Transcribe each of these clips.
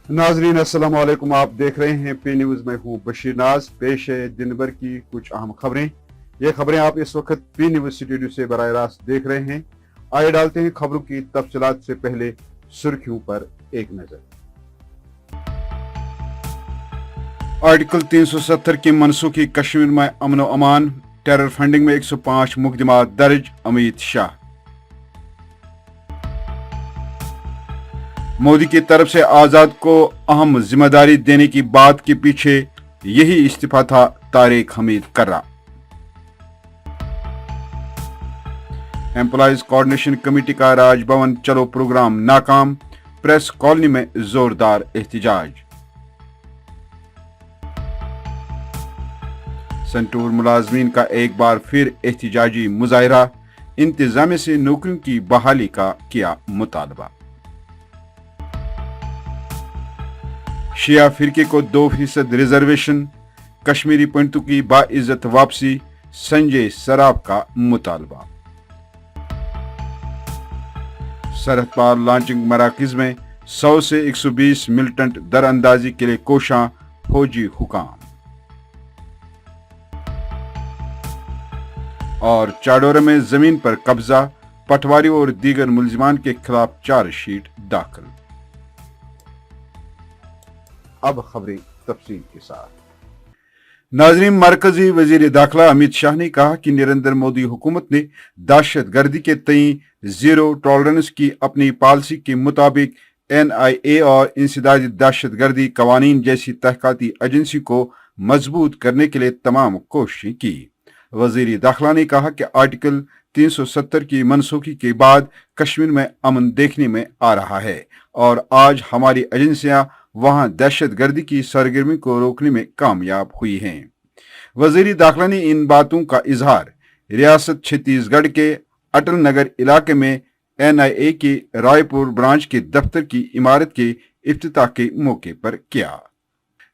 नाजरीन अस्सलाम वालेकुम। आप देख रहे हैं पी न्यूज। मैं हूं बशीर नाज। पेश है दिन भर की कुछ अहम खबरें। ये खबरें आप इस वक्त पी न्यूज स्टूडियो से बराह रास्त देख रहे हैं। आइए डालते हैं खबरों की तफसीलात से पहले सुर्खियों पर एक नजर। आर्टिकल 370 की मनसूखी, कश्मीर में अमन व अमान, टेरर फंडिंग में 105 मुकदमा दर्ज, अमित शाह। मोदी की तरफ से आजाद को अहम जिम्मेदारी देने की बात के पीछे यही इस्तीफा था, तारिक हमीद कर्रा। एम्प्लॉयज कोऑर्डिनेशन कमेटी का राजभवन चलो प्रोग्राम नाकाम, प्रेस कॉलोनी में जोरदार एहतजाज। संटूर मुलाजमीन का एक बार फिर एहतजाजी मुजाहरा, इंतजामिया से नौकरियों की बहाली का किया मुतालबा। शिया फिरके को 2% रिजर्वेशन, कश्मीरी पंडितों की बाइज्जत वापसी, संजय सराफ का मुतालबा। सरहद पार लॉन्चिंग मराकज में 100 से 120 मिलिटेंट दरअंदाजी के लिए कोशां, फौजी हुकाम। और चाडोरा में जमीन पर कब्जा, पटवारी और दीगर मुलजिमान के खिलाफ चार्जशीट दाखिल। अब खबरें तफसील के साथ। नाजरीन, मरकजी वजीर दाखिला अमित शाह ने कहा कि नरेंद्र मोदी हुकूमत ने दहशत गर्दी के तई जीरो टॉलरेंस की अपनी पॉलिसी के मुताबिक NIA और इंसदादी दहशत गर्दी कवानीन जैसी तहकाती एजेंसी को मजबूत करने के लिए तमाम कोशिशें की। वजीर दाखिला ने कहा कि आर्टिकल 370 की मनसूखी के बाद कश्मीर में अमन देखने में आ रहा है और आज हमारी एजेंसियां वहां दहशत गर्दी की सरगर्मी को रोकने में कामयाब हुई हैं। वजीर दाखिला ने इन बातों का इजहार रियासत छत्तीसगढ़ के अटल नगर इलाके में NIA के रायपुर ब्रांच के दफ्तर की इमारत के इफ्तिताह के मौके पर किया।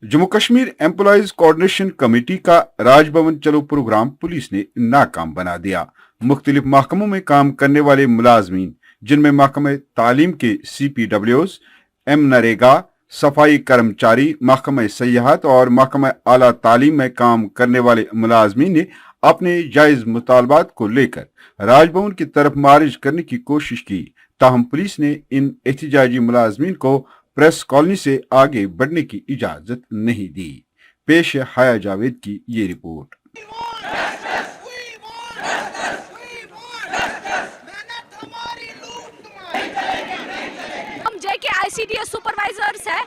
Jammu Kashmir employees coordination committee का राजभवन चलो प्रोग्राम पुलिस ने नाकाम बना दिया। मुख्तलिफ महकमों में काम करने वाले मुलाजमीन, जिनमें महकमे तालीम के CPWs, नरेगा, सफाई कर्मचारी, महकमा सयाहत और महकमा आला तालीम में काम करने वाले मुलाजमीन ने अपने जायज मुतालबात को लेकर राजभवन की तरफ मार्च करने की कोशिश की, ताहम पुलिस ने इन एहतजाजी मुलाजमीन को प्रेस कॉलोनी से आगे बढ़ने की इजाजत नहीं दी। पेश है हया जावेद की ये रिपोर्ट। हम JK ICDS सुपरवाइजर्स है।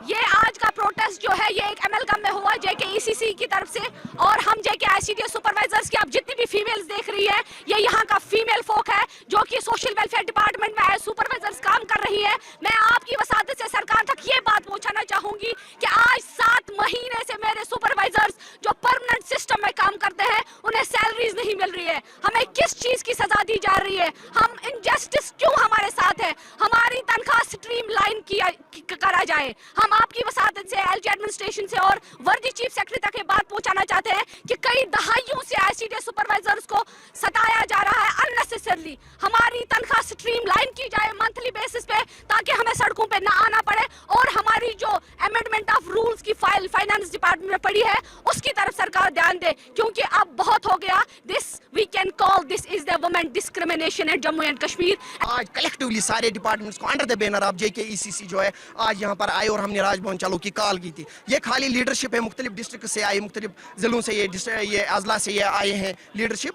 ये आज का प्रोटेस्ट जो है ये एक MLGM में हुआ JK ECC की तरफ से, और हम JK ICDS सुपरवाइजर्स की आप जितनी भी फीमेल्स देख रही है, ये यहाँ का फीमेल फोक है जो कि सोशल वेलफेयर डिपार्टमेंट में एज सुपरवाइजर्स काम कर रही है। मैं आपकी वसादत से सरकार तक ये बात पहुँचाना चाहूंगी कि आज 7 महीने से मेरे सुपरवाइजर्स जो परमानेंट सिस्टम में काम करते हैं उन्हें सैलरीज नहीं मिल रही है। हमें किस चीज की सजा दी जा रही है? हम इनजस्टिस क्यों हमारे साथ है? हमारी तनख्वाह स्ट्रीम लाइन करा जाए। हम आपकी वसादत से LG एडमिनिस्ट्रेशन से और वर्दी चीफ सेक्रेटरी तक ये बात पहुंचाना चाहते हैं कि कई दहाइयों से ICDS सुपरवाइजर्स को सताया जा रहा है अननेसेसरली। हमारी तनख्वाह स्ट्रीम लाइन की जाए मंथली बेसिस पे, ताकि हमें सड़कों पे ना आना पड़े, और हमारी जो अमेंडमेंट ऑफ रूल्स की फाइल फाइनेंस डिपार्टमेंट में पड़ी है उसकी तरफ सरकार ध्यान दे, क्योंकि अब बहुत हो गया। This we can call this is the women discrimination in Jammu and Kashmir. आज कलेक्टिवली सारे डिपार्टमेंट्स को under the banner of JK ECC जो है आज यहाँ पर आए और हमने राजभवन चलो की कॉल की थी। ये खाली लीडरशिप है, मुख्तलिफ डिस्ट्रिक्ट से आई, मुख्तलिफ जिलों से ये अजला से ये आए हैं लीडरशिप।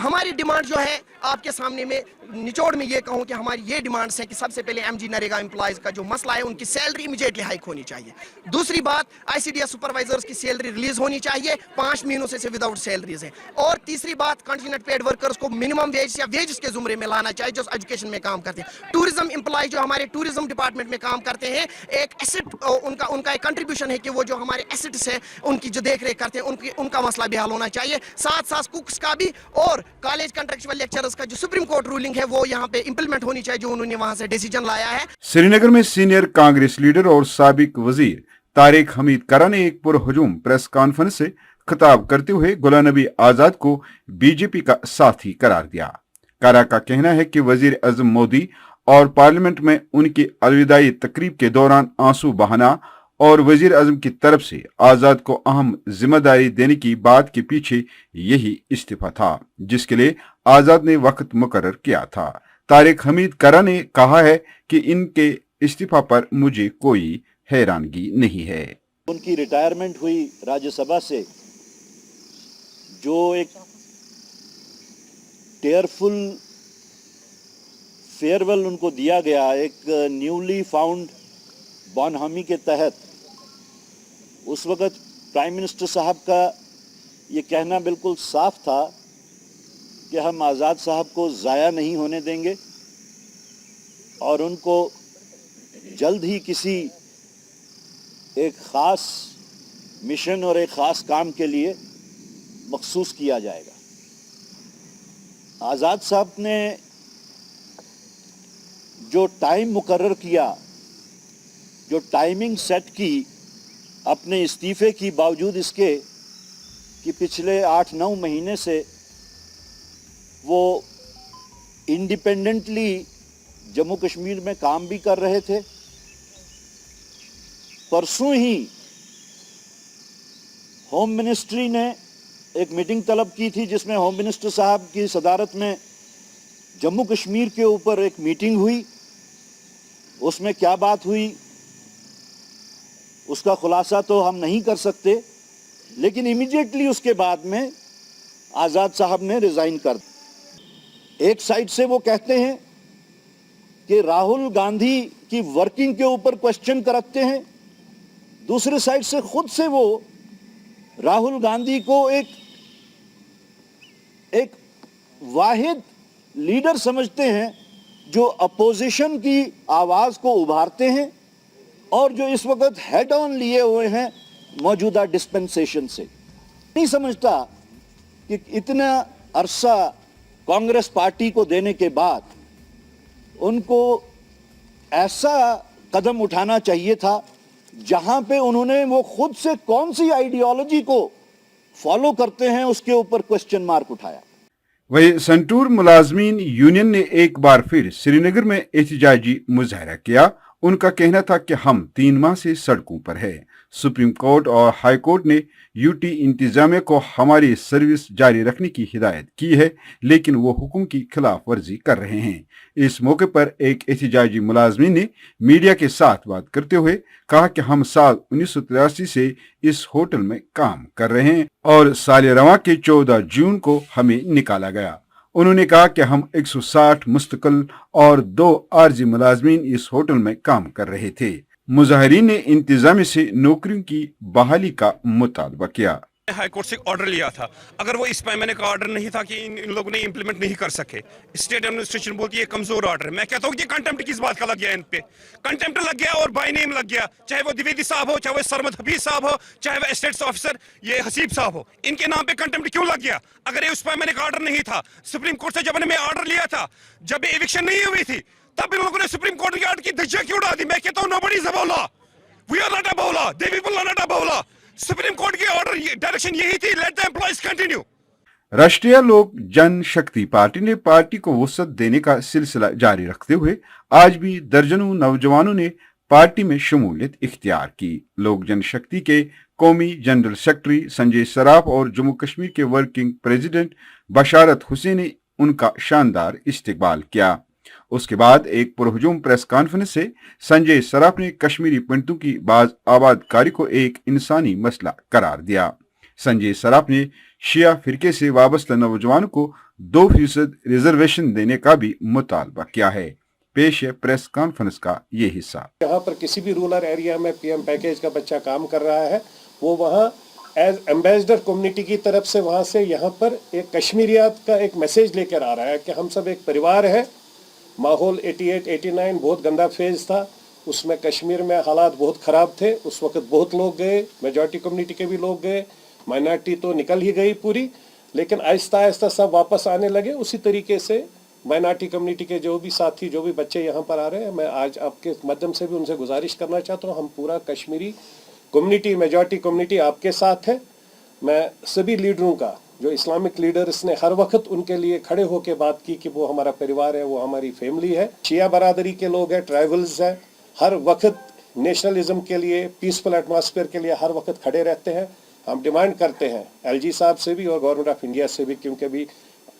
हमारी डिमांड जो है आपके सामने में निचोड़ में ये कहूँ कि हमारी ये डिमांड्स हैं कि सबसे पहले MG नरेगा एम्प्लॉयज का जो मसला है उनकी सैलरी इमीडिएटली हाइक होनी चाहिए। दूसरी बात, ICDS सुपरवाइजर्स की सैलरी रिलीज होनी चाहिए, 5 महीनों से विदाउट सैलरीज है। और तीसरी बात, कंटिन्यूट पेड वर्कर्स को मिनिमम वेज या वेज के जुमरे में लाना चाहिए जो एजुकेशन में काम करते हैं। टूरिज्म एम्प्लॉय जो हमारे टूरिज्म डिपार्टमेंट में काम करते हैं, एक एसेट उनका एक कंट्रीब्यूशन है कि वो जो हमारे एसेट्स है उनकी जो देख रेख करते हैं उनका मसला भी हल होना चाहिए। साथ साथ कुक्स का भी और कॉलेज कंट्रेक्चुअल लेक्चरर्स का जो सुप्रीम कोर्ट रूलिंग है वो यहाँ पे इंप्लीमेंट होनी चाहिए, जो उन्होंने वहां से डिसीजन लाया है। श्रीनगर में सीनियर कांग्रेस लीडर और साबिक वजीर तारिक हमीद कर्रा ने एक पुरहुजूम प्रेस कॉन्फ्रेंस से खिताब करते हुए गुलाम नबी आजाद को BJP का साथी करार दिया। कर्रा का कहना है कि वजीर आजम मोदी اور پارلیمنٹ میں ان کی الوداعی تقریب کے دوران آنسو بہانا اور وزیر اعظم کی طرف سے آزاد کو اہم ذمہ داری دینے کی بات کے پیچھے یہی استعفیٰ تھا جس کے لیے آزاد نے وقت مقرر کیا تھا۔ طارق حمید کرا نے کہا ہے کہ ان کے استعفیٰ پر مجھے کوئی حیرانگی نہیں ہے۔ ان کی ریٹائرمنٹ ہوئی راجیہ سبھا سے، جو ایک ٹیئرفل فیئرویل ان کو دیا گیا ایک نیولی فاؤنڈ بونہمی کے تحت، اس وقت پرائم منسٹر صاحب کا یہ کہنا بالکل صاف تھا کہ ہم آزاد صاحب کو ضائع نہیں ہونے دیں گے اور ان کو جلد ہی کسی ایک خاص مشن اور ایک خاص کام کے لیے مخصوص کیا جائے گا۔ آزاد صاحب نے جو ٹائم مقرر کیا، جو ٹائمنگ سیٹ کی اپنے استعفے کی، باوجود اس کے کہ پچھلے 8-9 مہینے سے وہ انڈیپینڈنٹلی جموں کشمیر میں کام بھی کر رہے تھے، پرسوں ہی ہوم منسٹری نے ایک میٹنگ طلب کی تھی جس میں ہوم منسٹر صاحب کی صدارت میں جموں کشمیر کے اوپر ایک میٹنگ ہوئی۔ اس میں کیا بات ہوئی اس کا خلاصہ تو ہم نہیں کر سکتے، لیکن امیڈیٹلی اس کے بعد میں آزاد صاحب نے ریزائن کر دیا۔ ایک سائڈ سے وہ کہتے ہیں کہ راہل گاندھی کی ورکنگ کے اوپر کوشچن کرتے ہیں، دوسرے سائڈ سے خود سے وہ راہل گاندھی کو ایک واحد لیڈر سمجھتے ہیں جو اپوزیشن کی آواز کو ابھارتے ہیں اور جو اس وقت ہیڈ آن لیے ہوئے ہیں موجودہ ڈسپنسیشن سے۔ نہیں سمجھتا کہ اتنا عرصہ کانگریس پارٹی کو دینے کے بعد ان کو ایسا قدم اٹھانا چاہیے تھا جہاں پہ انہوں نے وہ خود سے کون سی آئیڈیالوجی کو فالو کرتے ہیں اس کے اوپر کوسچن مارک اٹھایا۔ وہی سنٹور ملازمین یونین نے ایک بار پھر سری نگر میں احتجاجی مظاہرہ کیا۔ ان کا کہنا تھا کہ ہم 3 ماہ سے سڑکوں پر ہیں۔ سپریم کورٹ اور ہائی کورٹ نے یوٹی انتظامیہ کو ہماری سروس جاری رکھنے کی ہدایت کی ہے، لیکن وہ حکم کی خلاف ورزی کر رہے ہیں۔ اس موقع پر ایک احتجاجی ملازمین نے میڈیا کے ساتھ بات کرتے ہوئے کہا کہ ہم سال 1983 سے اس ہوٹل میں کام کر رہے ہیں اور سال رواں کے 14 جون کو ہمیں نکالا گیا۔ انہوں نے کہا کہ ہم 160 مستقل اور 2 عارضی ملازمین اس ہوٹل میں کام کر رہے تھے۔ مظاہرین نے انتظامیہ سے نوکریوں کی بحالی کا مطالبہ کیا۔ ہائی کورٹ سے آرڈر لیا تھا، اگر وہ اس پیمانے کا آرڈر نہیں تھا کہ ان لوگوں نے امپلیمنٹ نہیں کر سکے، اسٹیٹ ایڈمنسٹریشن بولتی ہے کمزور آرڈر ہے۔ میں کہتا ہوں کہ کنٹمپٹ کس بات کا لگ گیا ان پہ، کنٹمپٹ لگ گیا اور بائی نیم لگ گیا، چاہے وہ دیویدی صاحب ہو، چاہے وہ سرمد حفیظ صاحب ہو، چاہے وہ اسٹیٹس آفیسر یہ حسیب صاحب ہو، ان کے نام پہ کنٹمپٹ کیوں لگ گیا؟ اگر یہ اس پیمانے کا آرڈر نہیں تھا، سپریم کورٹ سے جب انہوں نے آرڈر لیا تھا، جب ایوکشن نہیں ہوئی تھی، تب ان لوگوں نے سپریم کورٹ کے آرڈر کی دھجیاں کیوں ڈال دی؟ میں کہتا ہوں nobody is above law. We are not above law. They people are not above law. Supreme court کی آرڈر ڈائریکشن یہی تھی، let the employees continue. Rashtriya Lok Jan Shakti party نے پارٹی کو وسعت دینے کا سلسلہ جاری رکھتے ہوئے آج بھی درجنوں نوجوانوں نے پارٹی میں شمولیت اختیار کی۔ لوک جن شکتی کے قومی جنرل سیکرٹری سنجے سراف اور جموں کشمیر کے ورکنگ پریزیڈنٹ بشارت حسین نے ان کا شاندار استقبال کیا۔ اس کے بعد ایک پرہجوم پریس کانفرنس سے سنجے سراف نے کشمیری پنڈتوں کی باز آباد کاری کو ایک انسانی مسئلہ قرار دیا۔ سنجے سراف نے شیعہ فرقے سے وابستہ نوجوانوں کو 2% ریزرویشن دینے کا بھی مطالبہ کیا ہے۔ پیش ہے پریس کانفرنس کا یہ حصہ۔ یہاں پر کسی بھی رورل ایریا میں پی ایم پیکیج کا بچہ کام کر رہا ہے، وہ وہاں ایز ایمبیسڈر کمیونٹی کی طرف سے وہاں سے یہاں پر ایک کشمیریات کا ایک میسیج لے کر آ رہا ہے کہ ہم سب ایک پریوار ہے۔ ماحول 88-89 بہت گندا فیز تھا، اس میں کشمیر میں حالات بہت خراب تھے، اس وقت بہت لوگ گئے، میجورٹی کمیونٹی کے بھی لوگ گئے، مائنارٹی تو نکل ہی گئی پوری، لیکن آہستہ آہستہ سب واپس آنے لگے۔ اسی طریقے سے مائنارٹی کمیونٹی کے جو بھی ساتھی، جو بھی بچے یہاں پر آ رہے ہیں، میں آج آپ کے مدھیم سے بھی ان سے گزارش کرنا چاہتا ہوں، ہم پورا کشمیری کمیونٹی، میجورٹی کمیونٹی آپ کے ساتھ ہے۔ میں سبھی لیڈروں کا जो इस्लामिक लीडर्स ने हर वक्त उनके लिए खड़े होकर बात की कि वो हमारा परिवार है, वो हमारी फैमिली है। शिया बरादरी के लोग हैं, ट्राइबल्स हैं, हर वक्त नेशनलिज्म के लिए, पीसफुल एटमॉस्फेयर के लिए हर वक्त खड़े रहते हैं। हम डिमांड करते हैं एलजी साहब से भी और गवर्नमेंट ऑफ इंडिया से भी, क्योंकि अभी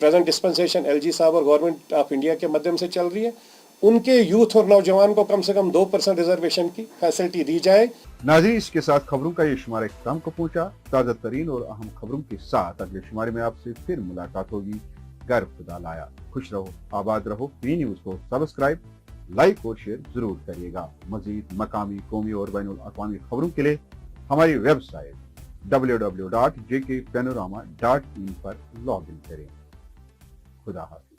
प्रेजेंट डिस्पेंसेशन एलजी साहब और गवर्नमेंट ऑफ इंडिया के माध्यम से चल रही है, उनके यूथ और नौजवान को कम से कम 2% रिजर्वेशन की फैसिलिटी दी जाए। नाज़रीन, इसके साथ खबरों का ये शुमारा इख्तिताम को पहुंचा। ताज़ा तरीन और अहम खबरों के साथ अगले शुमारे में आपसे फिर मुलाकात होगी। गर खुदा लाया। खुश रहो, आबाद रहो। पी न्यूज़ को सब्सक्राइब, लाइक और शेयर जरूर करिएगा। मजीद मकामी, कौमी और बैनुल अक़वामी खबरों के लिए हमारी वेबसाइट www.jkpanorama.in पर लॉग इन करें। खुदा हाफ़िज़।